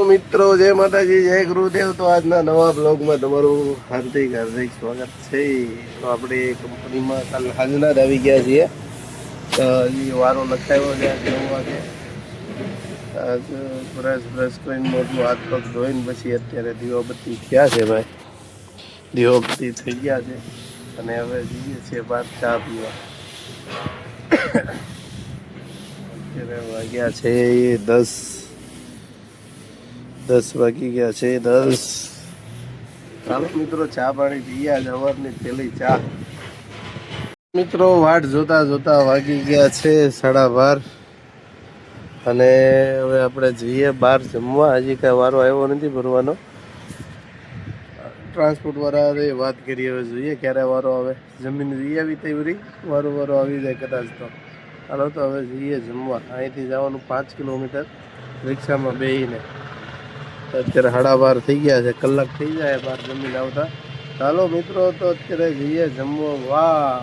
મિત્રો, જય માતાજી, જય ગુરુદેવ। તો આજના નવા બ્લોગમાં તમારું હાર્દિક સ્વાગત છે। તો આપણે કંપનીમાં કાલ હાજરા જ આવી ગયા છીએ। તો હજી વારો લખાયો છે 9 વાગે। આજ બ્રશ કરીને મોટું હાથ પગ ધોઈને પછી અત્યારે દીવાબત્તી થયા છે ભાઈ। દીવાબત્તી થઈ ગયા છે અને હવે જઈએ છીએ બહાર ચા પીવા। અત્યારે વાગ્યા છે 10 વાગી ગયા છે 10। ચાલો મિત્રો, ચા પાણી પીયા। સવારની પેલી ચા। મિત્રો, વાટ જોતા જોતા વાગી ગયા છે 12:30 અને હવે આપણે જઈએ બહાર જમવા। હજી કાંઈ વારો આવ્યો નથી ભરવાનો। ટ્રાન્સપોર્ટ વાળા વાત કરીએ, હવે જોઈએ ક્યારે વારો આવે। જમીન જઈ આવી તૈવરી વારો આવી જાય કદાચ તો। હાલો તો હવે જઈએ જમવા। અહીંથી જવાનું 5 કિલોમીટર રિક્ષામાં બેસીને। અત્યારે 12:30 થઈ ગયા છે, કલાક થઈ જાય બહાર જમીન આવતા। ચાલો મિત્રો, તો અત્યારે જઈએ જમવા। વાહ,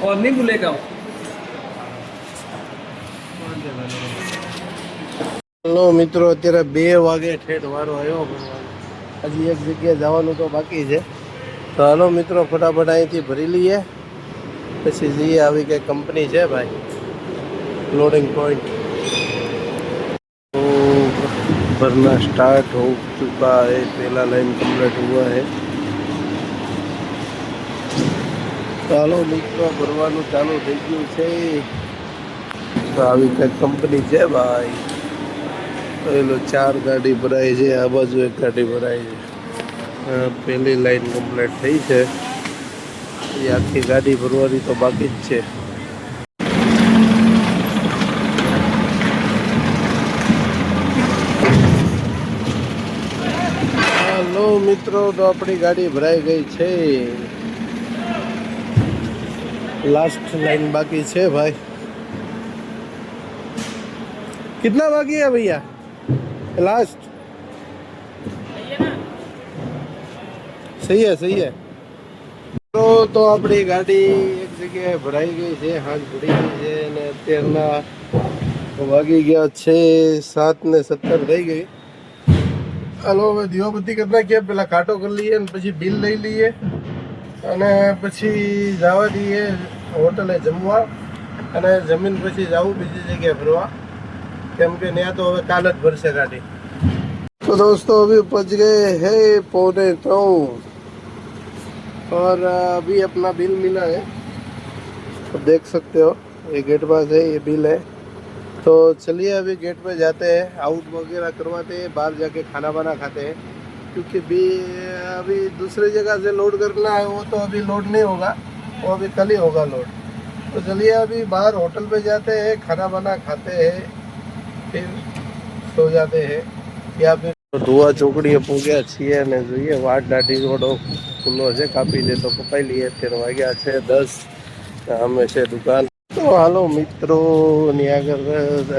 और नहीं भूलेगा। ચાલો મિત્રો, અત્યારે 2 વાગે ઠેઠ વારો આવ્યો ભરવાનો। હજી એક જગ્યાએ જવાનું તો બાકી છે। તો હાલો મિત્રો, ફટાફટ અહીંથી ભરી લઈએ, પછી જઈએ। આવી કઈ કંપની છે ભાઈ, लोडिंग पॉइंट। तो भरना स्टार्ट हो चुका है, पहला लाइन कंप्लीट हुआ है। ચાલો મિત્રો, ભરવાનું ચાલુ થઈ ગયું છે। તો આવી કઈ કંપની છે ભાઈ। પેલો 4 ગાડી ભરાય છે, આ બાજુ 1 ગાડી ભરાય છે। પહેલી લાઈન કમ્પ્લીટ થઈ છે, એ આખી ગાડી ભરવાની તો બાકી જ છે। હાલો મિત્રો, તો આપણી ગાડી ભરાઈ ગઈ છે। लास्ट लाइन बाकी है भाई। कितना बाकी है भैया लास्ट? सही है। तो अपनी गाड़ी एक जगह भराई गई है, हाथ भरी गई है ने અત્યારના વાગી ગયા છે 7:17 થઈ ગઈ। હાલો હવે દીવાબત્તી કરી નાખીએ, પેલા કાંટો કરી લઈએ ને પછી બિલ લઈ લઈએ અને પછી જવા દઈએ હોટલે જમવા। અને જમીન પછી જવું બીજી જગ્યાએ ભરવા, કેમ કે ત્યાં તો હવે કાલ જ ભરશે ગાડી। तो दोस्तों, अभी पहुंच गए हैं 2:45 और अभी अपना बिल मिला है। तो देख सकते हो ये गेट पास है, ये बिल है। तो चलिए अभी गेट पे जाते हैं, आउट वगैरह करवाते हैं, बाहर जाके खाना वाना खाते हैं, क्योंकि अभी दूसरी जगह से लोड करना है, वो तो अभी लोड नहीं होगा, वो अभी कल ही होगा लोड। तो चलिए अभी बाहर होटल पे जाते हैं, खाना वाना खाते हैं, फिर सो जाते हैं। या फिर ધોવા ચોકડીએ પહોંચ્યા છીએ અને જોઈએ વાટ દાઢી રોડો ખુલ્લો છે, કાપી દે તો કપાઈ લઈએ। અત્યારે વાગ્યા છે 10, અમે છે દુકાન। તો હાલો મિત્રો, ની આગળ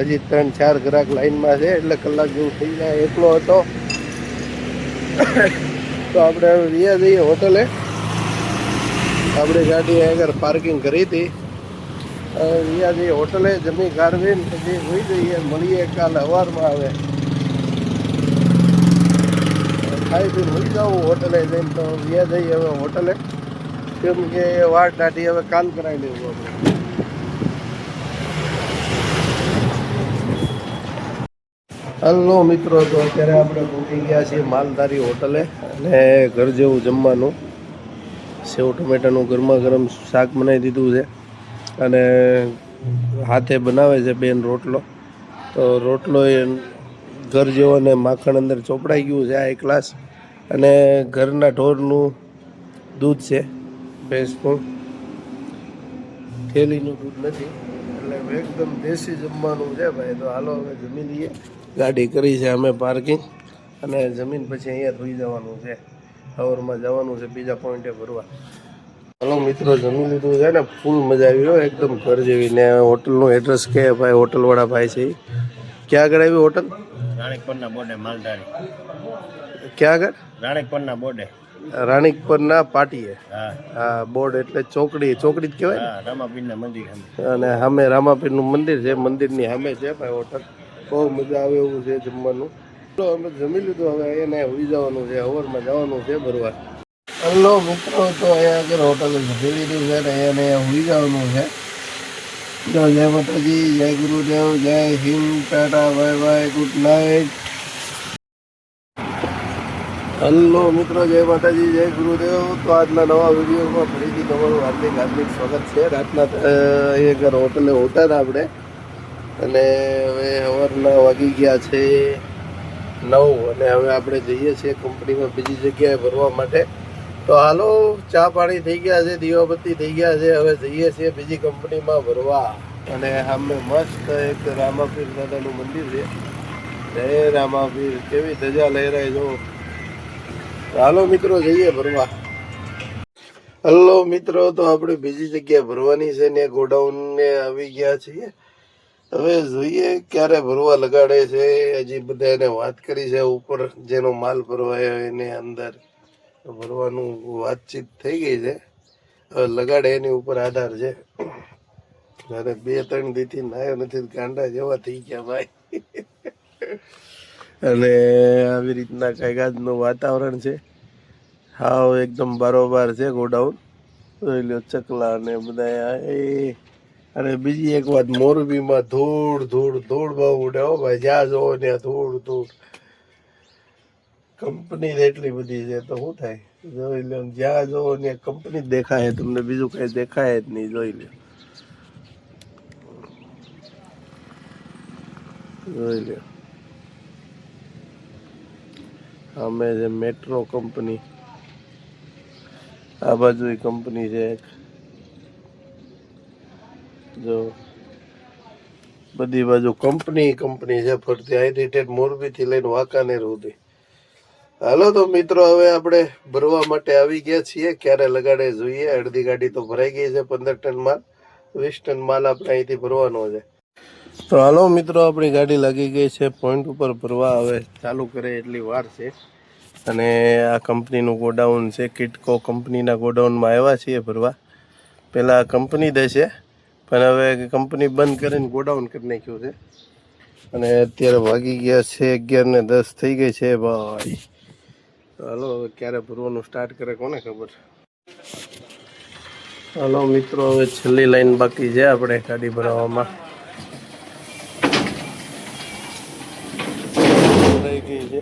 હજી 3-4 ગ્રાહક લાઈનમાં છે, એટલે કલાક જેવું થઈ જાય। એકલો હતો તો આપણે રહ્યા જઈએ હોટલે। આપણી ગાડી આગળ પાર્કિંગ કરી હતી, રહ્યા જઈએ હોટલે, જમી ગાળવીને પછી હોઈ જઈએ। મળીએ કાલ સવારમાં। આવે ખાઈ પી હોઈ જાઉં હોટલે જઈને, તો રહ્યા જઈએ હવે હોટલે, કેમ કે વાટ દાઢી હવે કાલ કરાવી લેવું આપણે। હલો મિત્રો, તો અત્યારે આપણે પહોંચી ગયા છીએ માલધારી હોટલે અને ઘર જેવું જમવાનું। સેવ ટમેટાનું ગરમા ગરમ શાક બનાવી દીધું છે અને હાથે બનાવે છે બેન રોટલો। તો રોટલો એ ઘર જેવો ને માખણ અંદર ચોપડાઈ ગયું છે, આ 1 ગ્લાસ। અને ઘરના ઢોરનું દૂધ છે, ભેંસનું, થેલીનું દૂધ નથી, એટલે એકદમ દેશી જમવાનું છે ભાઈ। તો હાલો હવે જમી લઈએ। ગાડી કરી છે અમે પાર્કિંગ, અને જમીન પછી અહીંયા ધોઈ જવાનું છે। સવારમાં જવાનું છે બીજા પોઈન્ટે ભરવા। હાલો મિત્રો, જમી લીધું છે ને, ફૂલ મજા આવી હોય, એકદમ ઘર જેવી। ને હોટલનું એડ્રેસ કે ભાઈ, હોટલવાળા ભાઈ છે, ક્યાં આગળ આવી હોટલ? રાણીકપરના બોર્ડે માલધારી. ક્યાં આગળ? રાણીકપરના બોર્ડે. રાણીકપરના પાટીએ. હા હા, બોર્ડ એટલે ચોકડી જ કહેવાય હા, રામાપીરના મંદિર સામે. ને? અને સામે રામાપીરનું મંદિર છે, મંદિરની સામે છે ભાઈ હોટલ. બહુ મજા આવે એવું છે જમવાનું. તો અમે જમી લીધું, હવે એને હોઈ જવાનું છે, હવરમાં જવાનું છે ભરવા. હલો મિત્રો, તો અહીંયા આગળ હોટલે જમી લીધું છે ને એને હોઈ જવાનું છે. તો જય માતાજી, જય ગુરુદેવ, જય Hind, Tata, bye bye, good night. Hello મિત્રો, જય માતાજી, જય ગુરુદેવ. તો આજના નવા વિડીયોમાં ફરીથી તમારું હાર્દિક હાર્દિક સ્વાગત છે. રાતના એક હોટલે હોતા હતા આપણે, અને હવે સવારના વાગી ગયા છે 9, અને હવે આપણે જઈએ છીએ કંપનીમાં બીજી જગ્યાએ ભરવા માટે. તો હાલો, ચા પાણી થઈ ગયા છે, દીવાબત્તી થઈ ગયા છે, હવે જઈએ છીએ બીજી કંપનીમાં ભરવા. અને સામે મસ્ત એક રામાપીર દાદાનું મંદિર છે. જય રામાપીર, કેવી ધજા લહેરાય જો. હાલો મિત્રો, જઈએ ભરવા. હલો મિત્રો, તો આપણે બીજી જગ્યાએ ભરવાની છે ને ગોડાઉનને આવી ગયા છીએ. હવે જોઈએ ક્યારે ભરવા લગાડે છે. હજી બધા એને વાત કરી છે, ઉપર જેનો માલ ભરવાયો એને અંદર ભરવાનું વાતચીત થઈ ગઈ છે. હવે લગાડે એની ઉપર આધાર છે. અને 2-3 દીથી નાયો નથી, ગાંડા જેવા થઈ ગયા ભાઈ. અને આવી રીતના કંઈક આજનું વાતાવરણ છે. હાવ એકદમ બારોબાર છે ગોડાઉન. જોઈ લો ચકલા અને બધા. અને બીજી એક વાત, મોરબીમાં ધૂળ બહુ ઉડે હો ભાઈ. જ્યાં જોવો ત્યાં ધૂળ. કંપની એટલી બધી છે તો શું થાય? જોઈ લો, જ્યાં જોવો ત્યાં કંપની જ દેખાય, તમને બીજું કઈ દેખાય જ નહીં. જોઈ લો. અમે છે મેટ્રો કંપની, આ બાજુ કંપની છે એક. જો બધી બાજુ કંપની છે ફરતી. આઈટેડ મોરબીથી લઈને વાંકાનેર સુધી. હાલો તો મિત્રો, હવે આપણે ભરવા માટે આવી ગયા છીએ. ક્યારે લગાડે જોઈએ. અડધી ગાડી તો ભરાઈ ગઈ છે, 15 ટન માલ. 20 ટન માલ આપણે અહીંથી ભરવાનો છે. તો હાલો મિત્રો, આપણી ગાડી લાગી ગઈ છે પોઈન્ટ ઉપર ભરવા. હવે ચાલુ કરે એટલી વાર છે. અને આ કંપનીનું ગોડાઉન છે, કિટકો કંપનીના ગોડાઉનમાં આવ્યા છીએ ભરવા. પહેલાં કંપની દેશે, પણ હવે કંપની બંધ કરીને ગોડાઉન કરી નાખ્યું છે. અને અત્યારે વાગી ગયા છે 11:10 થઈ ગઈ છે ભાઈ. હાલો, હવે ક્યારે ભરવાનું સ્ટાર્ટ કરે કોને ખબર. હાલો મિત્રો, હવે છેલ્લી લાઈન બાકી છે આપણે ગાડી ભરાવામાં. ભરાઈ ગઈ છે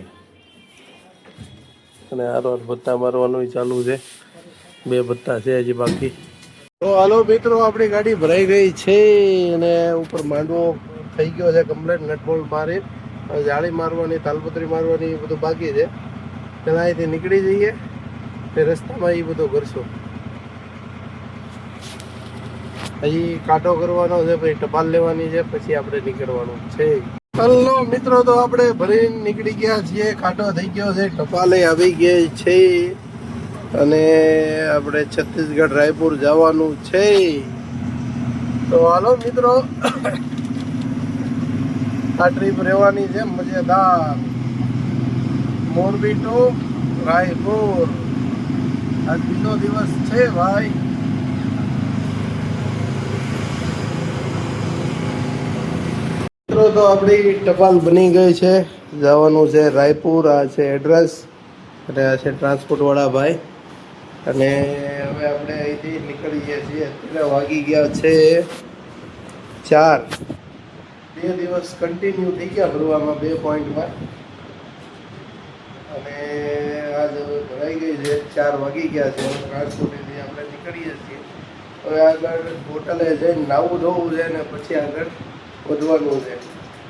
અને હારો ભત્તા મારવાનું ચાલુ છે. 2 ભત્તા છે હજી બાકી. તો હાલો મિત્રો, આપણી ગાડી ભરાઈ ગઈ છે અને ઉપર માંડવો થઈ ગયો છે કમ્પ્લેટ. નટબોલ્ટ મારી, જાળી મારવાની, તાલપત્રી મારવાની, એ બધું બાકી છે. પહેલાં અહીંથી નીકળી જઈએ, તે રસ્તામાં એ બધું કરશું. હજી કાંટો કરવાનો છે, પછી ટપાલ લેવાની છે, પછી આપણે નીકળવાનું છે. હલો મિત્રો, તો આપણે ભરીને નીકળી ગયા છીએ. કાંટો થઈ ગયો છે, ટપાલે આવી ગઈ છે, અને આપણે છત્તીસગઢ રાયપુર જવાનું છે. તો હાલો મિત્રો, આ ટ્રીપ રહેવાની છે મજેદાર. મોરબી ટુ રાયપુર. આજ બીજો દિવસ છે ભાઈ. મિત્રો, તો આપણી ટપાલ બની ગઈ છે. જવાનું છે રાયપુર. આ છે એડ્રેસ અને આ છે ટ્રાન્સપોર્ટવાળા ભાઈ. અને હવે આપણે અહીંથી નીકળીએ છીએ. અત્યારે વાગી ગયા છે 4. 2 દિવસ કન્ટિન્યુ થઈ ગયા ભરવામાં 2 પોઈન્ટમાં. અને આજ હવે ભરાઈ ગઈ છે. 4 વાગી ગયા છે. ટ્રાન્સપોર્ટેથી આપણે નીકળીએ છીએ. હવે આગળ હોટલે જઈને નાવું ધોવું છે ને પછી આગળ વધવાનું છે.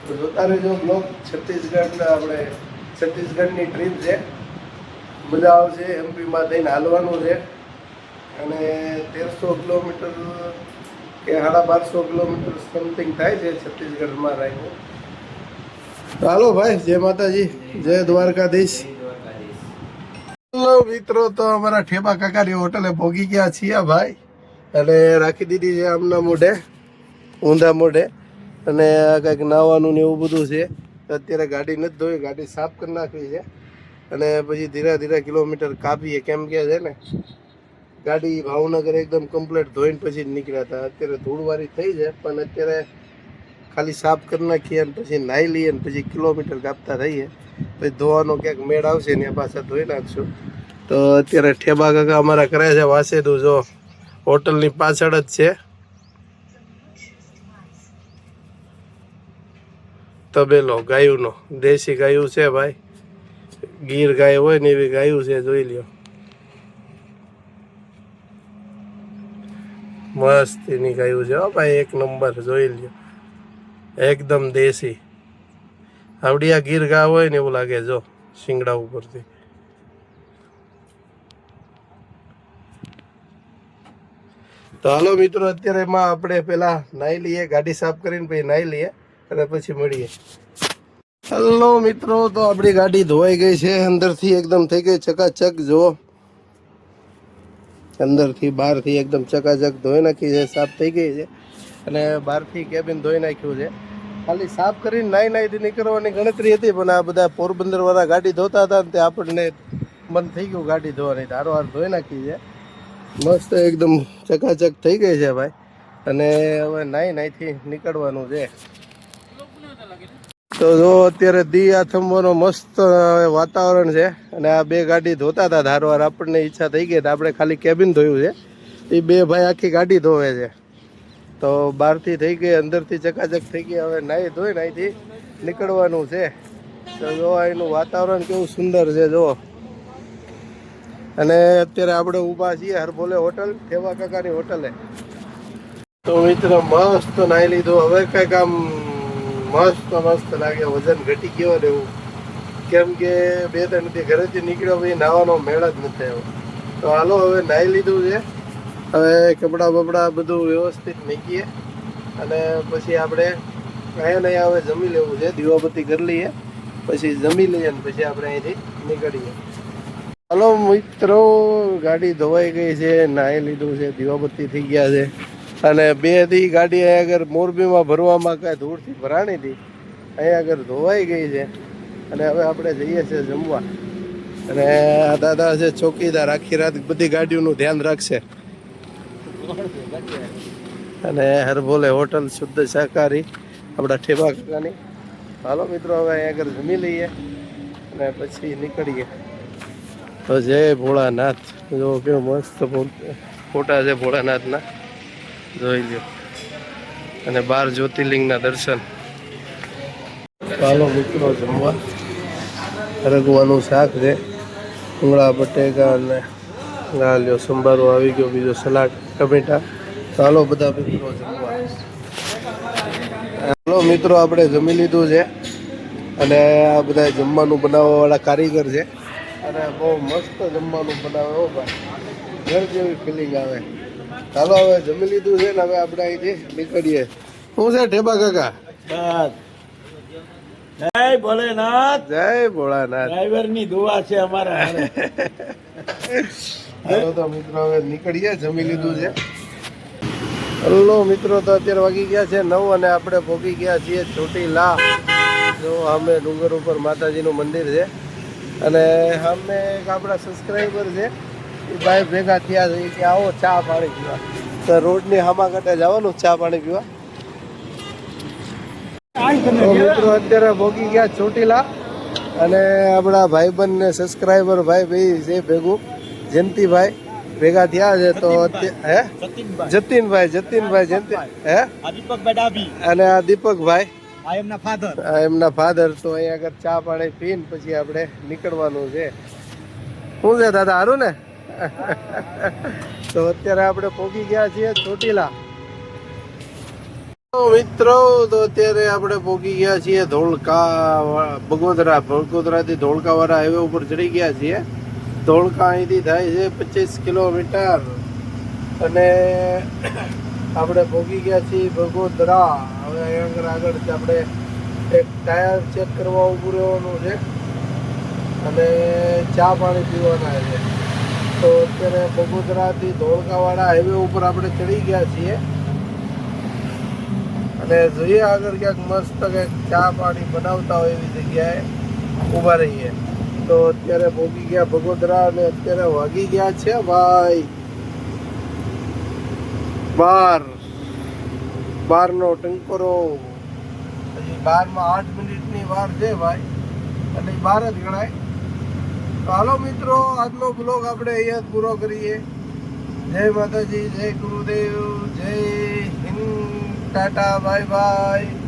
તો જોતા રહેજો બ્લોગ. છત્તીસગઢની ટ્રીપ છે, મજા આવશે. એમપીમાં થઈને હાલવાનું છે અને 1300 કિલોમીટર કે 1250 કિલોમીટર સમથિંગ થાય છે છત્તીસગઢમાં રાયપુર. હાલો ભાઈ, જય માતાજી, જય દ્વારકાધીશ. હેલો મિત્રો, તો અમારા ઠેબા કાકાની હોટલે પહોંચી ગયા છીએ ભાઈ. અને રાખી દીધી છે આમના મોઢે, ઊંધા મોઢે. અને આ કંઈક નાવાનું ને એવું બધું છે. તો અત્યારે ગાડી નથી ધોઈ, ગાડી સાફ કરી નાખવી છે અને પછી ધીરે ધીરે કિલોમીટર કાપીએ. કેમ કે છે ને ગાડી ભાવનગર એકદમ કમ્પ્લીટ ધોઈને પછી જ નીકળ્યા હતા. અત્યારે ધૂળવાળી થઈ છે પણ અત્યારે ખાલી સાફ કરી નાખીએ અને પછી નાહી લઈએ ને પછી કિલોમીટર કાપતા રહીએ. પછી ધોવાનો ક્યાંક મેળ આવશે ને એ પાછા ધોઈ નાખશું. તો અત્યારે ઠેબા કાકા અમારા કરે છે વાસેદું, જો હોટલની પાછળ જ છે તબેલો ગાયુંનો. દેશી ગાયું છે ભાઈ, ગીર ગાય હોય ને એવી ગાયું છે, જોઈ લ્યો. મસ્ત એની ગાયું છે હો ભાઈ, એક નંબર, જોઈ લ્યો. એકદમ દેશી, આવડિયા ગીર ગા હોય ને એવું લાગે જો શિંગડા ઉપરથી. તો હાલો મિત્રો, અત્યારે એમાં આપણે પેલા નાહી લઈએ, ગાડી સાફ કરીને પછી નાહી લઈએ અને પછી મળીએ. હલો મિત્રો, તો આપણી ગાડી ધોવાઈ ગઈ છે, અંદરથી એકદમ થઈ ગઈ ચકાચક. જો અંદરથી બહારથી એકદમ ચકાચક ધોઈ નાખી છે, સાફ થઈ ગઈ છે. અને બહારથી કેબિન ધોઈ નાખ્યું છે. ખાલી સાફ કરીને નાહી નીકળવાની ગણતરી હતી પણ આ બધા પોરબંદર વાળા ગાડી ધોતા હતા ને તે આપણને મન થઈ ગયું ગાડી ધોવાની, હારો હાર ધોઈ નાખી છે. મસ્ત એકદમ ચકાચક થઈ ગઈ છે ભાઈ. અને હવે નાહીથી નીકળવાનું છે. તો જો અત્યારે દી આથમવાનો મસ્ત વાતાવરણ છે અને આ બે ગાડી ધોતા હતા ધારવાર. આપણને ઈચ્છા થઈ ગઈ આપણે ખાલી કેબિન ધોયું છે, એ બે ભાઈ આખી ગાડી ધોવે છે. તો બહારથી થઈ ગઈ, અંદરથી ચકાચક થઈ ગઈ. હવે નાહીથી નીકળવાનું છે. તો જો એનું વાતાવરણ કેવું સુંદર છે જો. અને અત્યારે આપણે ઊભા છીએ હરભોલે હોટલ, ઠેવા કાકાની હોટલે. તો મિત્ર મસ્ત નાહી લીધું. હવે કંઈક આમ મસ્ત લાગે, વજન ઘટી ગયો ને એવું. કેમ કે 2-3 દી ઘરેથી નીકળ્યો પછી નાવાનો મેળ જ નથી આવ્યો. તો હાલો હવે નાહી લીધું છે. હવે કપડાં બપડા બધું વ્યવસ્થિત મૂકીએ અને પછી આપણે અહીંયા હવે જમી લેવું છે. દીવાબત્તી કરી લઈએ, પછી જમી લઈએ ને પછી આપણે અહીંથી નીકળીએ. હલો મિત્રો, ગાડી ધોવાઈ ગઈ છે, નાહી લીધું છે, દીવાબત્તી થઈ ગયા છે. અને 2 દી ગાડી અહીંયા આગળ મોરબીમાં ભરવામાં કાંઈ ધૂળથી ભરાણી હતી, અહીંયા આગળ ધોવાઈ ગઈ છે. અને હવે આપણે જઈએ છીએ જમવા. અને આ દાદા છે ચોકીદાર, આખી રાત બધી ગાડીઓનું ધ્યાન રાખશે. અને હરભોલે હોટલ શુદ્ધ શાકાહારી આપણા ઠેબા કાકાની. હાલો મિત્રો, હવે અહીંયા આગળ જમી લઈએ અને પછી નીકળીએ. તો જય ભોળાનાથ. જો કેવું મસ્ત ફોટા છે ભોળાનાથના, જોઈ લો. અને 12 જ્યોતિર્લિંગના દર્શન. હાલો મિત્રો, જમવા રગવાનું શાક છે, ભૂંગળા બટેકા અને લ્યો સંભારો આવી ગયો, બીજો સલાડ ટમેટા. ચાલો બધા મિત્રો જમવા. હાલો મિત્રો, આપણે જમી લીધું છે અને આ બધા જમવાનું બનાવવાવાળા કારીગર છે અને બહુ મસ્ત જમવાનું બનાવે હો ભાઈ, ઘર જેવી ફિલિંગ આવે. ચાલો હવે જમી લીધું છે ને હવે આપણે અહીંથી નીકળીએ. શું છે ઠેબા કાકા? જય ભોલેનાથ. જય ભોળાનાથ. ડ્રાઈવર ની દુઆ છે અમારા. ચાલો તો મિત્રો હવે નીકળીએ, જમી લીધું છે. હલો મિત્રો, તો અત્યારે વાગી ગયા છે 9 અને આપણે પહોંચી ગયા છીએ ચોટીલા. જો અમે ડુંગર ઉપર માતાજીનું મંદિર છે અને અમે એક આપણા સબસ્ક્રાઈબર છે, એ ભાઈ ભેગા થયા છે કે આવો ચા પાણી પીવા. તો રોડની હામા કાંઠે જવાનું ચા પાણી પીવા. તો મિત્રો અત્યારે પહોંચી ગયા ચોટીલા અને આપણા ભાઈબંધ ને સબસ્ક્રાઈબર ભાઈ ભાઈ છે ભેગું, જયંતિભાઈ ભેગા થયા છે. તો હે જતીનભાઈ જયંતિ હે અને આ દીપકભાઈ એમના ફાધર. તો અહીંયા આગળ ચા પાણી પીને પછી આપણે નીકળવાનું છે. શું છે દાદા, સારું ને? તો અત્યારે આપણે પહોંચી ગયા છીએ ચોટીલા. મિત્રો, તો અત્યારે આપણે પહોંચી ગયા છીએ ધોળકા બગોદરાથી ધોળકા વાળા હાઈવે ઉપર ચડી ગયા છીએ. ધોળકા અહીંથી થાય છે 25 કિલોમીટર અને આપણે પહોંચી ગયા છીએ બગોદરા. હવે અહીંયા આગળ આપણે એક ટાયર ચેક કરવા ઊભું રહેવાનું છે અને ચા પાણી પીવાના છે. તો અત્યારે બગોદરાથી ધોળકાવાળા હાઈવે ઉપર આપણે ચડી ગયા છીએ અને જોઈએ આગળ ક્યાંક મસ્ત કંઈક ચા પાણી બનાવતા હોય એવી જગ્યાએ ઊભા રહીએ. તો અત્યારે પહોંચી ગયા ભગોદરા અને અત્યારે વાગી ગયા છે ભાઈ 12નો ટંકોરો. હજી 12માં 8 મિનિટની વાર છે ભાઈ, એટલે 12 જ ગણાય. તો હાલો મિત્રો, આજનો બ્લોગ આપણે અહીંયા જ પૂરો કરીએ. જય માતાજી, જય ગુરુદેવ, જય હિન્દ, ટાટા, બાય બાય.